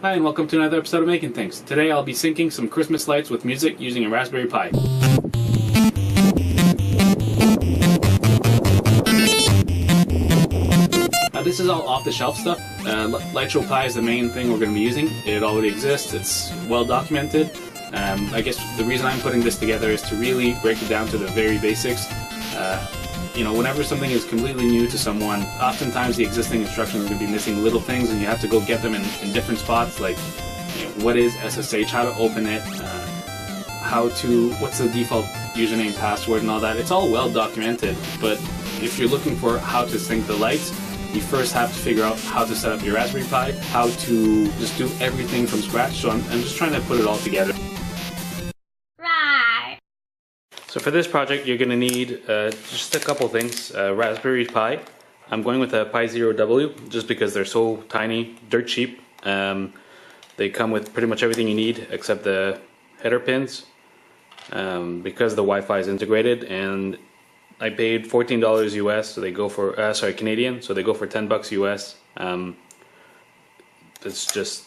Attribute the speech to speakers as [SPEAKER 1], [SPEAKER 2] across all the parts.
[SPEAKER 1] Hi and welcome to another episode of Making Things. Today I'll be syncing some Christmas lights with music using a Raspberry Pi. This is all off-the-shelf stuff. Lightshow Pi is the main thing we're going to be using. It already exists, it's well documented. I guess the reason I'm putting this together is to really break it down to the very basics. Whenever something is completely new to someone, oftentimes the existing instructions are going to be missing little things and you have to go get them in different spots, like what is SSH, how to open it, what's the default username, password and all that. It's all well documented, but if you're looking for how to sync the lights, you first have to figure out how to set up your Raspberry Pi, how to just do everything from scratch, so I'm just trying to put it all together.
[SPEAKER 2] Right.
[SPEAKER 1] So for this project you're going to need just a couple things. Raspberry Pi. I'm going with a Pi Zero W just because they're so tiny, dirt cheap. They come with pretty much everything you need except the header pins because the Wi-Fi is integrated, and I paid $14 US, so they go for Canadian, so they go for $10 US. It's just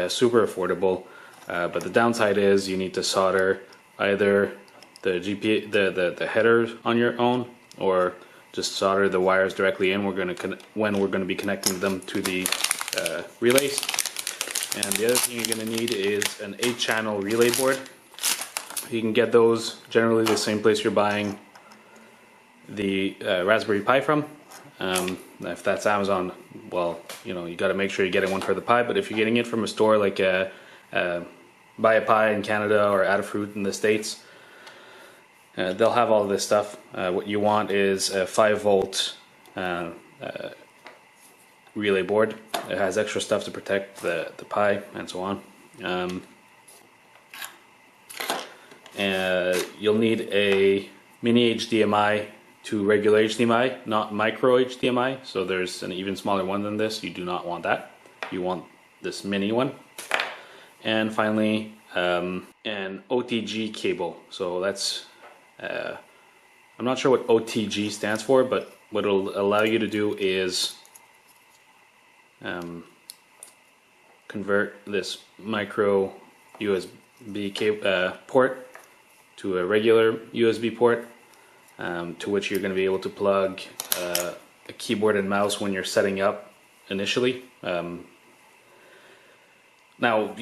[SPEAKER 1] super affordable. But the downside is you need to solder either the header on your own, or just solder the wires directly in. When we're gonna be connecting them to the relays. And the other thing you're gonna need is an 8-channel relay board. You can get those generally the same place you're buying the Raspberry Pi from. If that's Amazon, well, you got to make sure you're getting one for the Pi. But if you're getting it from a store like Buy a Pi in Canada or Adafruit in the States, they'll have all of this stuff. What you want is a 5-volt relay board. It has extra stuff to protect the Pi and so on. You'll need a mini HDMI to regular HDMI, not micro HDMI. So there's an even smaller one than this. You do not want that. You want this mini one. And finally, an OTG cable. So that's, I'm not sure what OTG stands for, but what it'll allow you to do is convert this micro USB port to a regular USB port, to which you're going to be able to plug a keyboard and mouse when you're setting up initially. Now,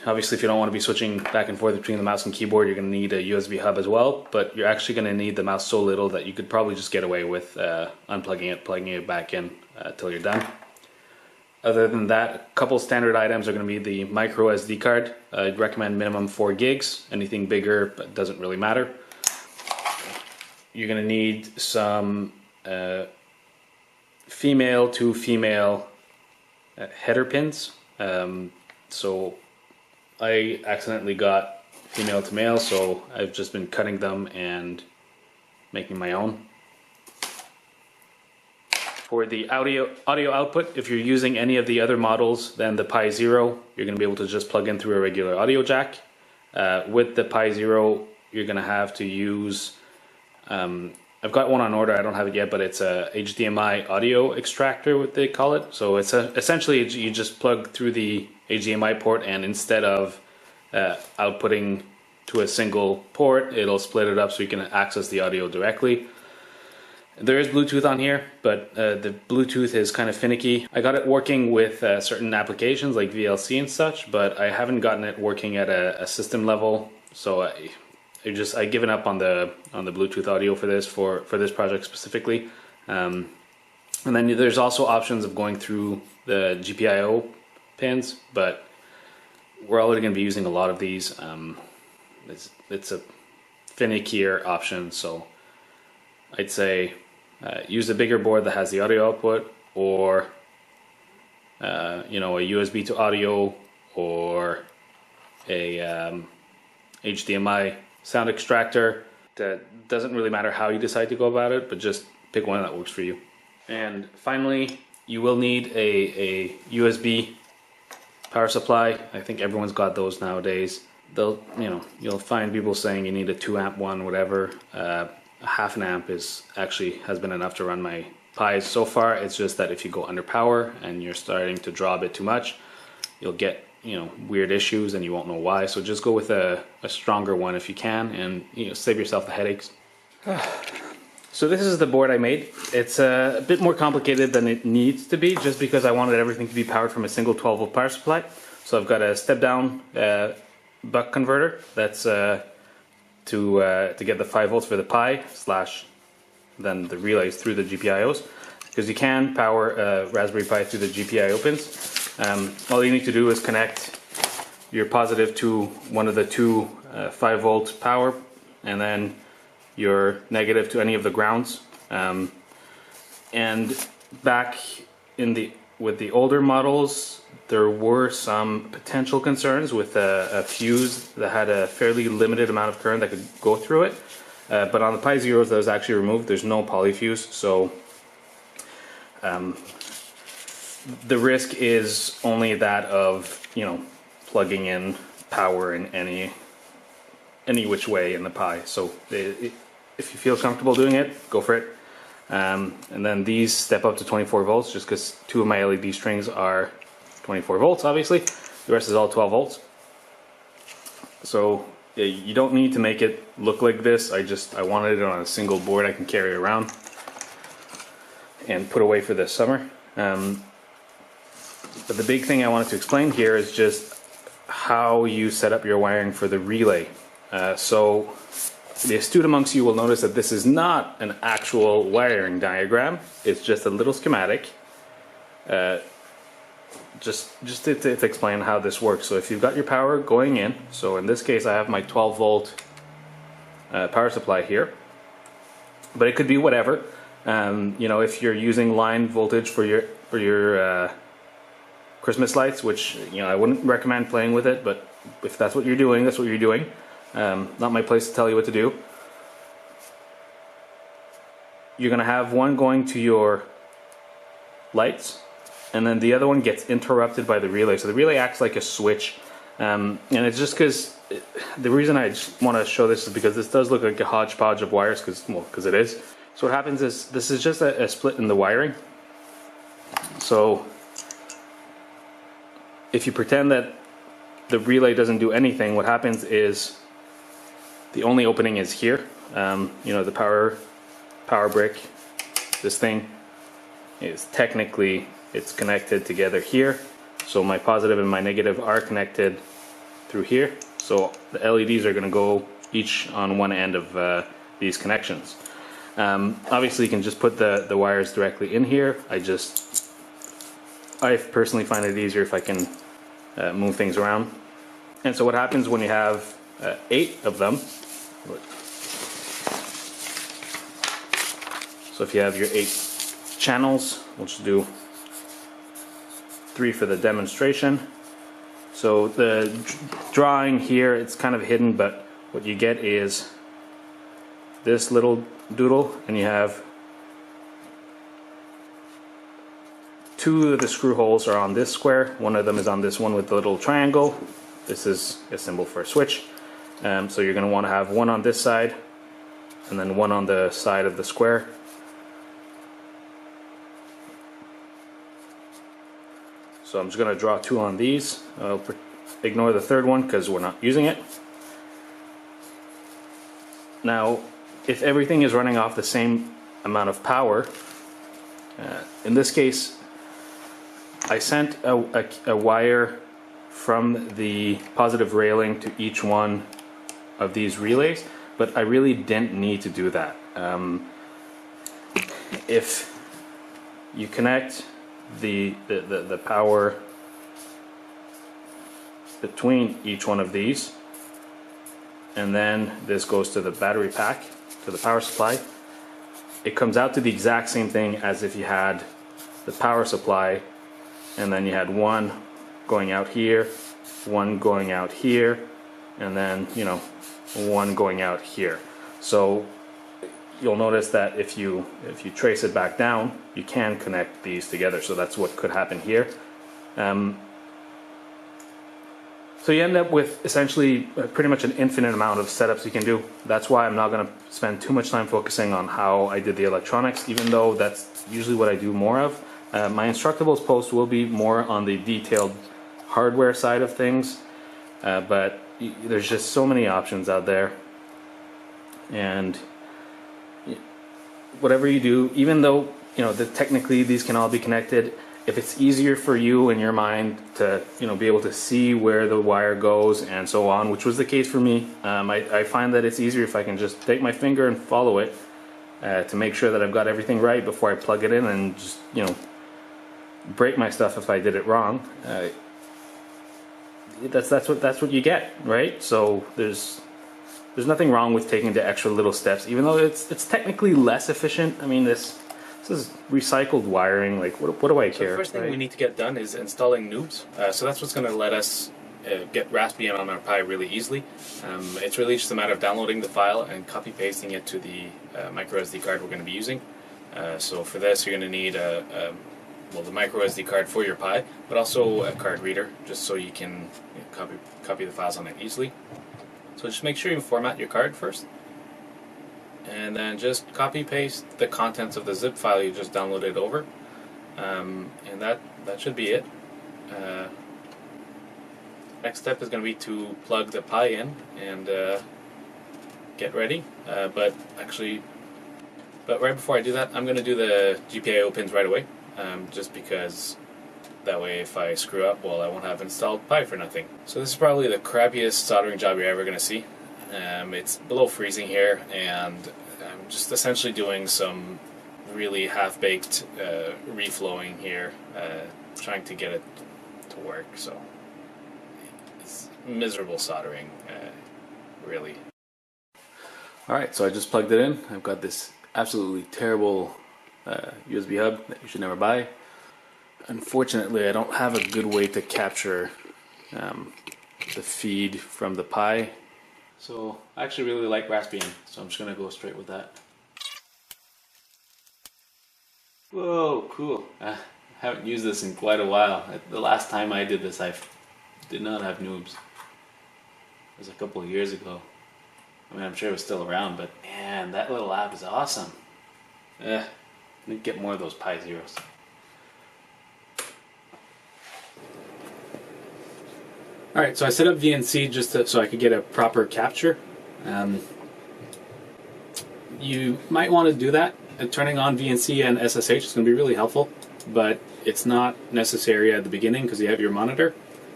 [SPEAKER 1] obviously, if you don't want to be switching back and forth between the mouse and keyboard, you're going to need a USB hub as well, but you're actually going to need the mouse so little that you could probably just get away with unplugging it, plugging it back in till you're done. Other than that, a couple standard items are going to be the micro SD card. I'd recommend minimum 4 gigs. Anything bigger doesn't really matter. You're going to need some female to female header pins. So I accidentally got female to male, so I've just been cutting them and making my own. For the audio output, if you're using any of the other models than the Pi Zero, you're going to be able to just plug in through a regular audio jack. With the Pi Zero, you're going to have to use, I've got one on order, I don't have it yet, but it's a HDMI audio extractor, what they call it. So it's essentially you just plug through the HDMI port, and instead of outputting to a single port, it'll split it up so you can access the audio directly. There is Bluetooth on here, but the Bluetooth is kind of finicky. I got it working with certain applications like VLC and such, but I haven't gotten it working at a system level. So I given up on the Bluetooth audio for this project specifically. And then there's also options of going through the GPIO pins, but we're already going to be using a lot of these. It's a finickier option, so I'd say use a bigger board that has the audio output, or a USB to audio, or a HDMI sound extractor. That doesn't really matter how you decide to go about it, but just pick one that works for you. And finally, you will need a USB power supply. I think everyone's got those nowadays. You'll find people saying you need a 2-amp one, whatever. Half an amp has been enough to run my Pi so far. It's just that if you go under power and you're starting to draw a bit too much, you'll get weird issues and you won't know why. So just go with a stronger one if you can, and save yourself the headaches. So this is the board I made. It's a bit more complicated than it needs to be, just because I wanted everything to be powered from a single 12-volt power supply. So I've got a step-down buck converter. That's to get the 5 volts for the Pi / then the relays through the GPIOs, because you can power a Raspberry Pi through the GPIO pins. All you need to do is connect your positive to one of the two 5-volt power, and then your negative to any of the grounds. And back with the older models, there were some potential concerns with a fuse that had a fairly limited amount of current that could go through it. But on the Pi Zeros that was actually removed, there's no polyfuse, so the risk is only that of plugging in power in any which way in the Pi. So if you feel comfortable doing it, go for it. And then these step up to 24 volts, just because 2 of my LED strings are 24 volts, obviously. The rest is all 12 volts. So you don't need to make it look like this. I wanted it on a single board I can carry around and put away for the summer. But the big thing I wanted to explain here is just how you set up your wiring for the relay. So the astute amongst you will notice that this is not an actual wiring diagram. It's just a little schematic. Just to explain how this works. So if you've got your power going in, so in this case I have my 12-volt power supply here, but it could be whatever. If you're using line voltage for your Christmas lights, which I wouldn't recommend playing with it, but if that's what you're doing, that's what you're doing. Not my place to tell you what to do. You're going to have one going to your lights, and then the other one gets interrupted by the relay. So the relay acts like a switch, and it's just because the reason I just want to show this is because this does look like a hodgepodge of wires, because it is. So what happens is this is just a split in the wiring. So if you pretend that the relay doesn't do anything, what happens is the only opening is here. The power brick, this thing is technically, it's connected together here. So my positive and my negative are connected through here. So the LEDs are going to go each on one end of these connections. Obviously you can just put the wires directly in here. I personally find it easier if I can move things around. And so what happens when you have 8 of them, so if you have your 8 channels, we'll just do 3 for the demonstration. So the drawing here, it's kind of hidden, but what you get is this little doodle, and you have 2 of the screw holes are on this square. One of them is on this one with the little triangle. This is a symbol for a switch. So you're going to want to have one on this side and then one on the side of the square. So I'm just going to draw 2 on these. I'll ignore the third one because we're not using it. Now, if everything is running off the same amount of power, in this case, I sent a wire from the positive railing to each one of these relays, but I really didn't need to do that. If you connect the power between each one of these, and then this goes to the battery pack, to the power supply, it comes out to the exact same thing as if you had the power supply and then you had one going out here, one going out here, and then one going out here. So you'll notice that if you trace it back down, you can connect these together. So that's what could happen here. So you end up with essentially pretty much an infinite amount of setups you can do. That's why I'm not going to spend too much time focusing on how I did the electronics, even though that's usually what I do more of. My Instructables post will be more on the detailed hardware side of things, but there's just so many options out there, and whatever you do, even though technically these can all be connected, if it's easier for you in your mind to be able to see where the wire goes and so on, which was the case for me, I find that it's easier if I can just take my finger and follow it to make sure that I've got everything right before I plug it in, and just break my stuff if I did it wrong. That's what you get, right? So there's nothing wrong with taking the extra little steps, even though it's technically less efficient. I mean, this is recycled wiring. Like, what do I care?
[SPEAKER 2] The first thing we need to get done is installing noobs. So that's what's going to let us get Raspbian on our Pi really easily. It's really just a matter of downloading the file and copy pasting it to the micro SD card we're going to be using. So for this, you're going to need the micro SD card for your Pi, but also a card reader, just so you can copy the files on it easily. So just make sure you format your card first, and then just copy paste the contents of the zip file you just downloaded over, and that should be it. Next step is going to be to plug the Pi in and get ready. But right before I do that, I'm going to do the GPIO pins right away, just because that way if I screw up, well, I won't have installed Pi for nothing. So this is probably the crappiest soldering job you're ever going to see. It's below freezing here, and I'm just essentially doing some really half-baked reflowing here, trying to get it to work. So it's miserable soldering, really.
[SPEAKER 1] Alright, so I just plugged it in. I've got this absolutely terrible USB hub that you should never buy. Unfortunately, I don't have a good way to capture the feed from the Pi. So I actually really like Raspbian, so I'm just going to go straight with that. Whoa, cool. I haven't used this in quite a while. The last time I did this, I did not have noobs. It was a couple of years ago. I mean, I'm sure it was still around, but man, that little app is awesome. I need to get more of those Pi Zeros.
[SPEAKER 2] Alright, so I set up VNC just so I could get a proper capture. You might want to do that. Turning on VNC and SSH is going to be really helpful, but it's not necessary at the beginning because you have your monitor.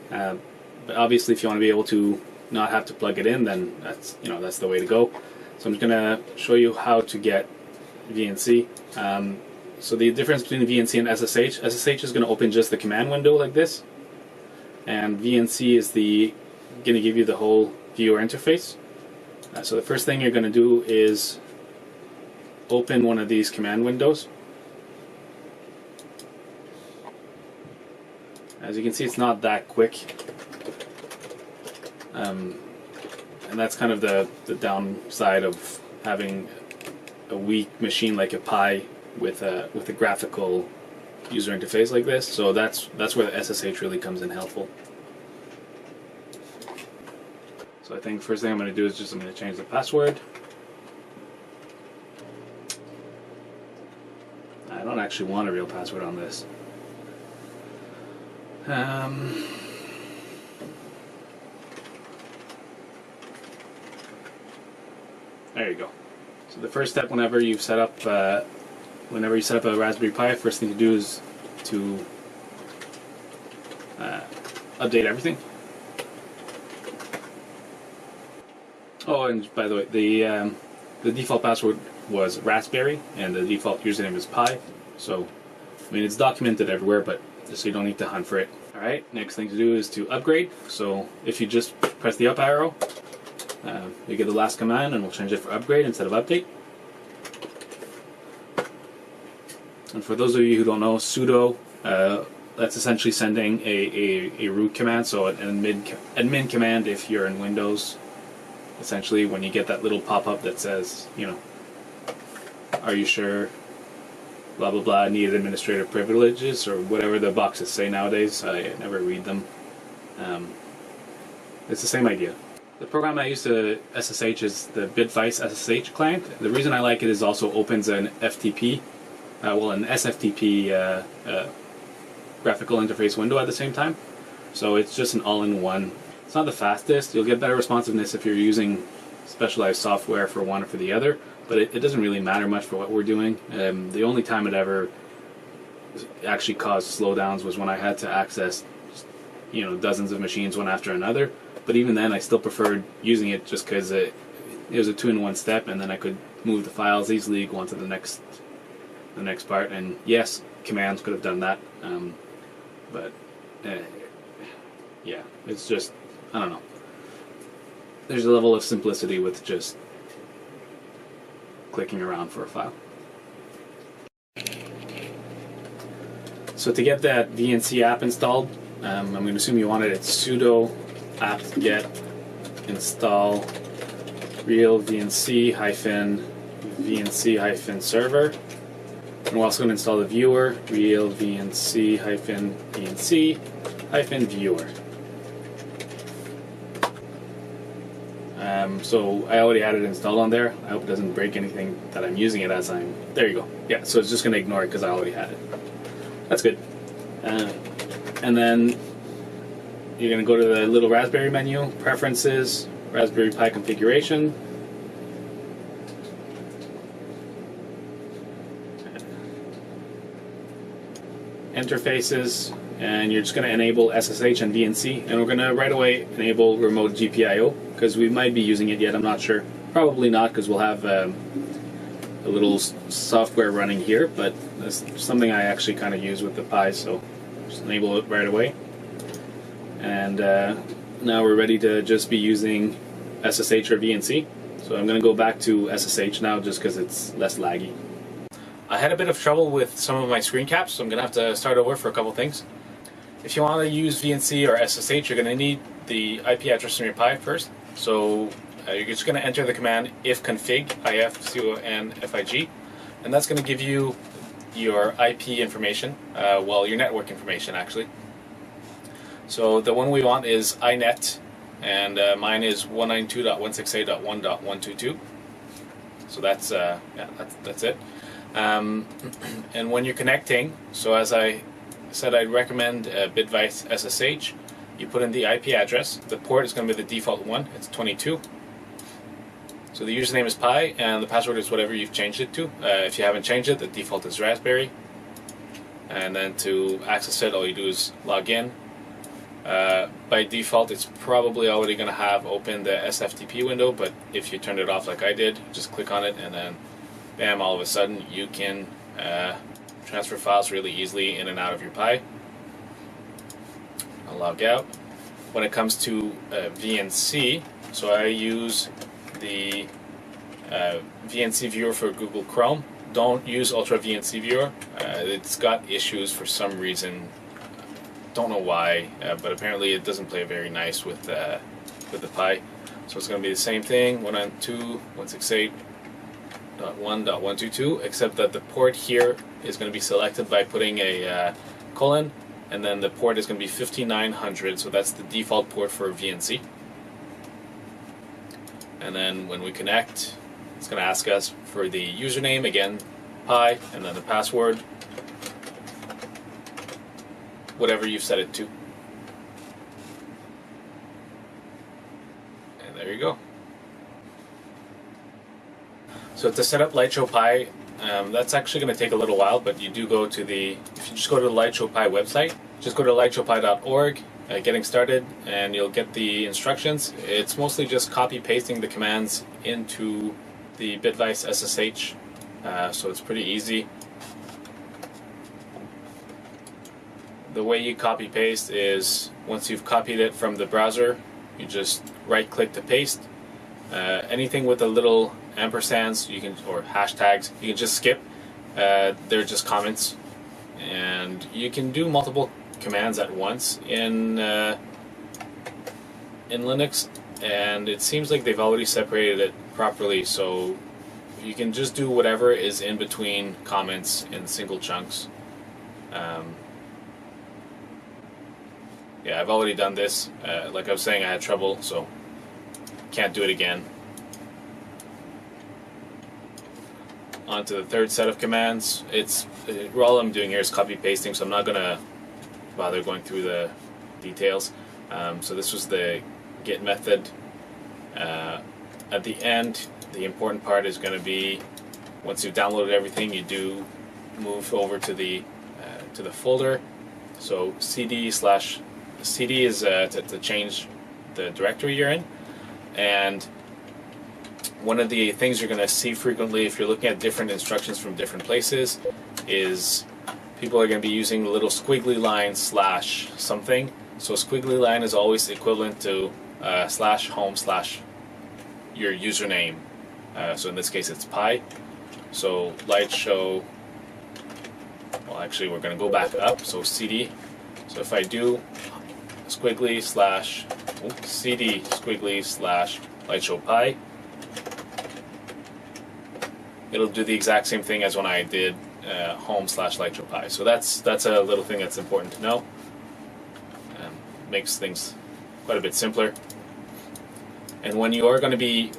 [SPEAKER 2] But obviously, if you want to be able to not have to plug it in, then that's the way to go. So I'm just going to show you how to get VNC. So the difference between VNC and SSH is going to open just the command window like this, and VNC is going to give you the whole viewer interface. So the first thing you're going to do is open one of these command windows. As you can see, it's not that quick, and that's kind of the downside of having a weak machine like a Pi with a graphical user interface like this. So that's where the SSH really comes in helpful. So I think first thing I'm going to do is I'm going to change the password. I don't actually want a real password on this. There you go. So the first step, whenever you set up a Raspberry Pi, first thing to do is to update everything. Oh, and by the way, the default password was Raspberry, and the default username is Pi. So, I mean, it's documented everywhere, but so you don't need to hunt for it. All right. Next thing to do is to upgrade. So, if you just press the up arrow, you get the last command, and we'll change it for upgrade instead of update. And for those of you who don't know, sudo, that's essentially sending a root command, so an admin command if you're in Windows. Essentially, when you get that little pop-up that says, are you sure, blah blah blah, need administrative privileges, or whatever the boxes say nowadays. I never read them. It's the same idea. The program I use to SSH is the Bitvice SSH client. The reason I like it is also opens an FTP, an SFTP graphical interface window at the same time.
[SPEAKER 1] So it's just an all-in-one. It's not the fastest. You'll get better responsiveness if you're using specialized software for one or for the other, but it doesn't really matter much for what we're doing. The only time it ever actually caused slowdowns was when I had to access, dozens of machines one after another. But even then, I still preferred using it just because it was a two-in-one step, and then I could move the files easily, go on to the next part. And yes, commands could have done that, but yeah, it's just, I don't know. There's a level of simplicity with just clicking around for a file. So to get that VNC app installed, I'm going to assume you want it. It's sudo apt-get install real VNC -VNC-server. And we're also going to install the viewer, real VNC-VNC-viewer. So I already had it installed on there. I hope it doesn't break anything that I'm using it as I'm... There you go. Yeah, so it's just going to ignore it because I already had it. That's good. And then you're going to go to the little Raspberry menu, Preferences, Raspberry Pi Configuration. Interfaces, and you're just going to enable SSH and VNC, and we're going to right away enable remote GPIO because we might be using it yet, I'm not sure. Probably not, because we'll have a little software running here, but that's something I actually kind of use with the Pi, so just enable it right away. And now we're ready to just be using SSH or VNC. So I'm going to go back to SSH now just because it's less laggy. I had a bit of trouble with some of my screen caps, so I'm going to have to start over for a couple things. If you want to use VNC or SSH, you're going to need the IP address from your Pi first. So you're just going to enter the command ifconfig, ifconfig, and that's going to give you your IP information, your network information actually. So the one we want is inet, and mine is 192.168.1.122. So that's it. And when you're connecting, so as I said, I'd recommend Bitvice SSH. You put in the IP address. The port is going to be the default one. It's 22. So the username is Pi, and the password is whatever you've changed it to. If you haven't changed it, the default is Raspberry. And then to access it, all you do is log in. By default, it's probably already going to have open the SFTP window, but if you turn it off like I did, just click on it, and then bam, all of a sudden you can transfer files really easily in and out of your Pi. I'll log out. When it comes to VNC, so I use the VNC viewer for Google Chrome. Don't use Ultra VNC viewer. It's got issues for some reason. Don't know why, but apparently it doesn't play very nice with the Pi. So it's going to be the same thing, 192.168.1.122, except that the port here is going to be selected by putting a colon, and then the port is going to be 5900, so that's the default port for VNC. And then when we connect, it's going to ask us for the username, again, Pi, and then the password, whatever you've set it to. And there you go. So to set up Lightshow Pi, that's actually going to take a little while, but you do go to if you just go to the Lightshow Pi website, just go to lightshowpi.org, getting started, and you'll get the instructions. It's mostly just copy-pasting the commands into the Bitvice SSH, so it's pretty easy. The way you copy-paste is, once you've copied it from the browser, you just right-click to paste. Anything with a little ampersands, or hashtags, you can just skip. They're just comments, and you can do multiple commands at once in Linux, and it seems like they've already separated it properly, so you can just do whatever is in between comments in single chunks. Yeah, I've already done this. Like I was saying, I had trouble, so can't do it again. On to the third set of commands. All I'm doing here is copy pasting, so I'm not gonna bother going through the
[SPEAKER 2] details. So this was the get method. At the end, the important part is going to be once you've downloaded everything, you do move over to the folder. So CD is to change the directory you're in, and one of the things you're going to see frequently if you're looking at different instructions from different places is people are going to be using the little squiggly line slash something. So squiggly line is always equivalent to slash home slash your username. So in this case it's pi. So light show, well actually we're going to go back up, so CD. So if I do squiggly slash CD squiggly slash light show pi, it'll do the exact same thing as when I did home slash light show pi. So that's a little thing that's important to know. Makes things quite a bit simpler. And when you are going to be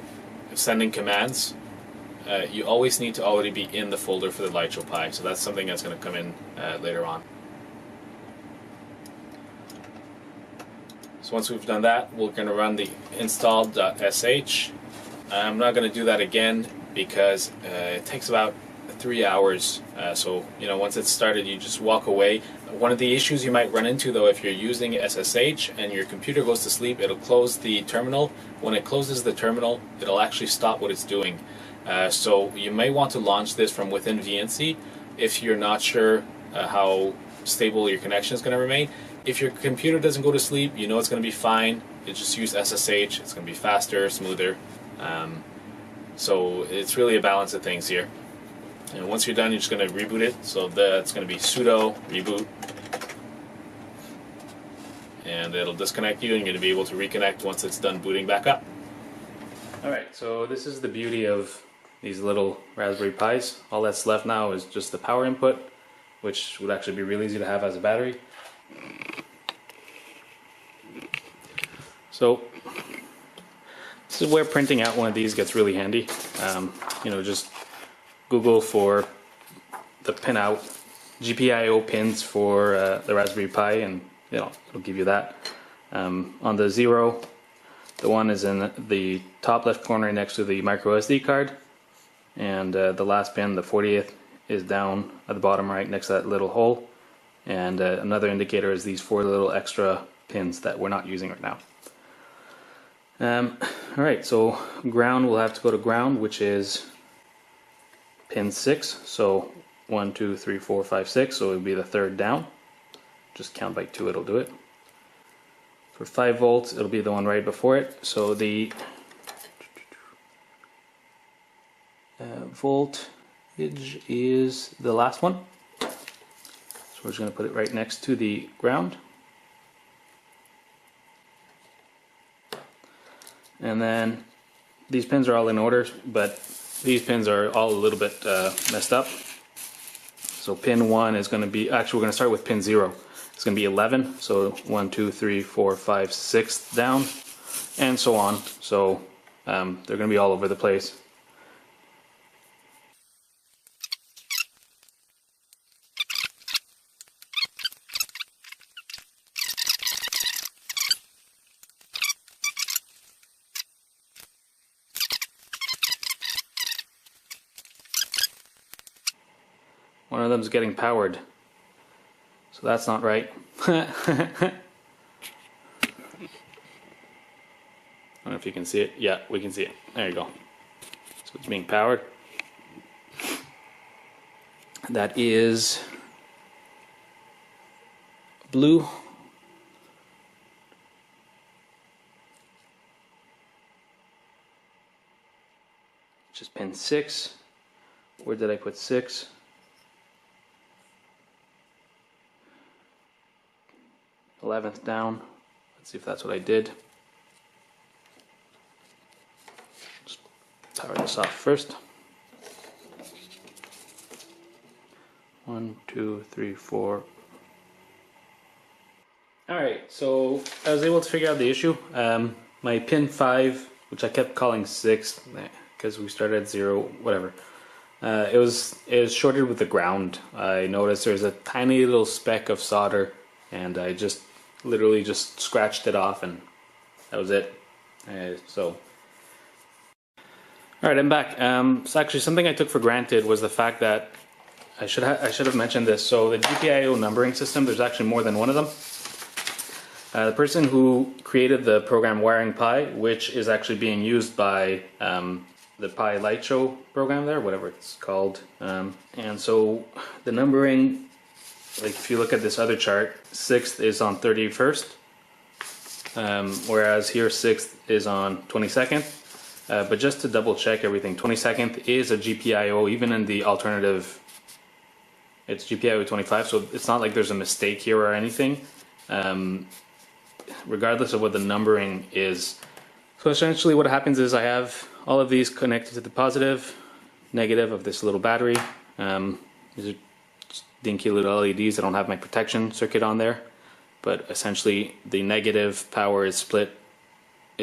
[SPEAKER 2] sending commands, you always need to already be in the folder for the light show pi. So that's something that's going to come in later on. So once we've done that, we're going to run the install.sh. I'm not going to do that again because it takes about 3 hours. So once it's started, you just walk away. One of the issues you might run into, though, if you're using SSH and your computer goes to sleep, it'll close the terminal. When it closes the terminal, it'll actually stop what it's doing. So you may want to launch this from within VNC if you're not sure how stable your connection is going to remain. If your computer doesn't go to sleep, you know it's going to be fine. You just use SSH. It's going to be faster, smoother. So it's really a balance of things here. And once you're done, you're just going to reboot it. So that's going to be sudo reboot. And it'll disconnect you, and you're going to be able to reconnect once it's done booting back up.
[SPEAKER 1] Alright, so this is the beauty of these little Raspberry Pis. All that's left now is just the power input, which would actually be really easy to have as a battery. So this is where printing out one of these gets really handy. Just Google for the pinout GPIO pins for the Raspberry Pi, and it'll give you that. On the 0, the one is in the top left corner next to the micro SD card, and the last pin, the 40th, is down at the bottom right next to that little hole. And another indicator is these 4 little extra pins that we're not using right now. Alright, so ground, we'll have to go to ground, which is pin 6. So 1, 2, 3, 4, 5, 6, so it would be the third down. Just count by 2, it'll do it. For 5 volts, it'll be the one right before it. So the voltage is the last one. So we're just going to put it right next to the ground. And then these pins are all in order, but these pins are all a little bit messed up. So pin 1 is going to be, actually we're going to start with pin 0. It's going to be 11, so 1, 2, 3, 4, 5, 6 down, and so on. So they're going to be all over the place. One of them's getting powered, so that's not right. I don't know if you can see it. Yeah, we can see it. There you go. So it's being powered. That is blue. Which is pin 6. Where did I put 6? 11th down. Let's see if that's what I did. Just power this off first. 1, 2, 3, 4. Alright, so I was able to figure out the issue. My pin 5, which I kept calling 6 because we started at 0, whatever. It was shorted with the ground. I noticed there's a tiny little speck of solder, and I just literally just scratched it off and that was it. So alright, I'm back. So actually something I took for granted was the fact that I should have mentioned this. So the GPIO numbering system, there's actually more than one of them. The person who created the program Wiring Pi, which is actually being used by the Pi Light Show program there, whatever it's called. And so the numbering, like if you look at this other chart, 6th is on 31st, whereas here 6th is on 22nd. But just to double check everything, 22nd is a GPIO, even in the alternative, it's GPIO 25, so it's not like there's a mistake here or anything. Regardless of what the numbering is. So essentially what happens is I have all of these connected to the positive, negative of this little battery. These are just dinky little LEDs. I don't have my protection circuit on there, but essentially the negative power is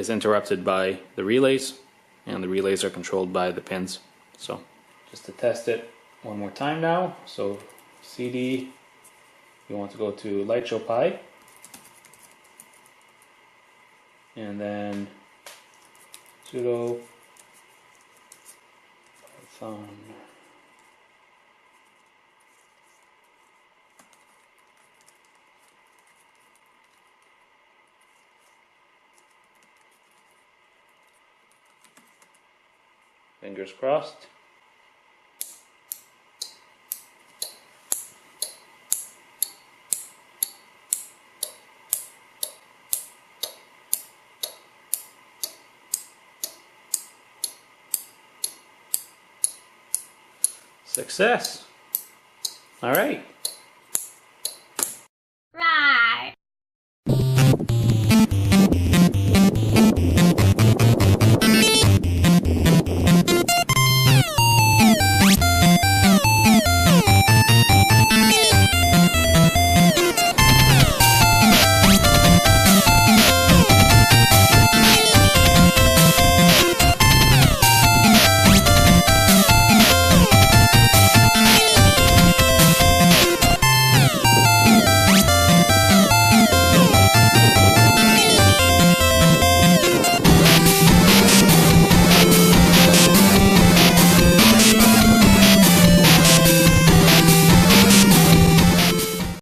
[SPEAKER 1] interrupted by the relays, and the relays are controlled by the pins. So just to test it one more time now. So CD, you want to go to Light Show Pi, and then sudo Python fingers crossed. Success. All right.